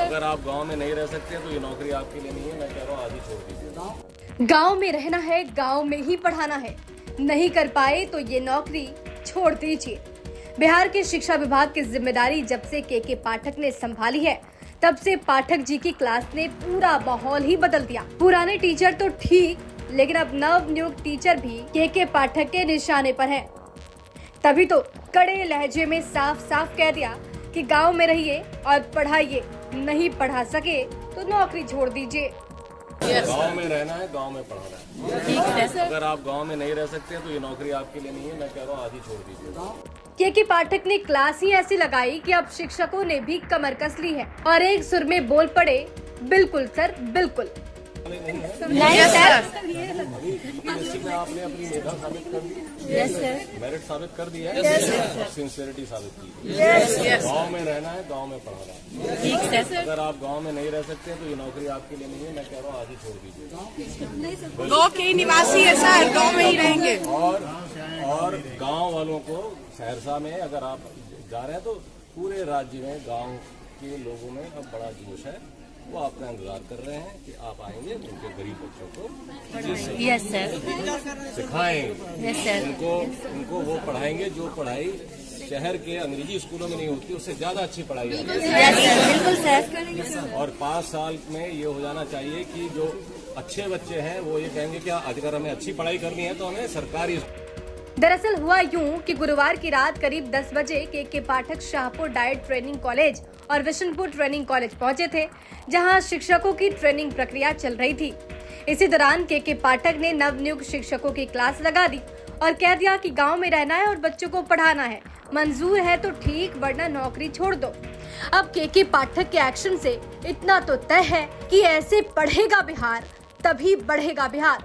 अगर आप गांव में नहीं रह सकते तो ये नौकरी आपके लिए नहीं है। मैं कह रहा हूँ आज ही छोड़ दीजिए। गांव में रहना है, गांव में ही पढ़ाना है। नहीं कर पाए तो ये नौकरी छोड़ दीजिए। बिहार के शिक्षा विभाग की जिम्मेदारी जब से के पाठक ने संभाली है, तब से पाठक जी की क्लास ने पूरा माहौल ही बदल दिया। पुराने टीचर तो ठीक, लेकिन अब नव नियुक्त टीचर भी के पाठक के निशाने पर हैं। तभी तो कड़े लहजे में साफ साफ कह दिया कि गांव में रहिए और पढ़ाइए, नहीं पढ़ा सके तो नौकरी छोड़ दीजिए। गांव में रहना है, गांव में पढ़ाना है। ठीक है सर। अगर आप गांव में नहीं रह सकते तो ये नौकरी आपके लिए नहीं है। मैं कह रहा हूँ आज ही छोड़ दीजिए। के पाठक ने क्लास ही ऐसी लगाई कि अब शिक्षकों ने भी कमर कस ली है और एक सुर में बोल पड़े, बिल्कुल सर बिल्कुल। नहीं सर। यूपीएससी में आपने अपनी मेधा साबित कर दी, यस सर। मेरिट साबित कर दिया है, और सिंसियरिटी साबित की। यस। गांव में रहना है, गांव में पढ़ाना है। ठीक है सर। अगर आप गांव में नहीं रह सकते तो ये नौकरी आपके लिए नहीं है। मैं कह रहा हूँ आज ही छोड़ दीजिए। गाँव के निवासी है सर, गाँव में ही रहेंगे। और गांव वालों को सहरसा में अगर आप जा रहे हैं तो पूरे राज्य में गांव के लोगों में अब बड़ा जोश है। वो आपका इंतजार कर रहे हैं कि आप आएंगे, उनके गरीब बच्चों को यस सर। सिखाएं, यस सर। उनको वो पढ़ाएंगे जो पढ़ाई शहर के अंग्रेजी स्कूलों में नहीं होती, उससे ज्यादा अच्छी पढ़ाई होती है। यस सर, बिल्कुल सर। और 5 साल में ये हो जाना चाहिए कि जो अच्छे बच्चे हैं वो ये कहेंगे कि अगर हमें अच्छी पढ़ाई करनी है तो हमें सरकारी। दरअसल हुआ यूं कि गुरुवार की रात करीब 10 बजे के पाठक शाहपुर डाइट ट्रेनिंग कॉलेज और विशनपुर ट्रेनिंग कॉलेज पहुंचे थे, जहां शिक्षकों की ट्रेनिंग प्रक्रिया चल रही थी। इसी दौरान के पाठक ने नवनियुक्त शिक्षकों की क्लास लगा दी और कह दिया कि गांव में रहना है और बच्चों को पढ़ाना है। मंजूर है तो ठीक, वरना नौकरी छोड़ दो। अब के पाठक के एक्शन से इतना तो तय है कि ऐसे पढ़ेगा बिहार तभी बढ़ेगा बिहार।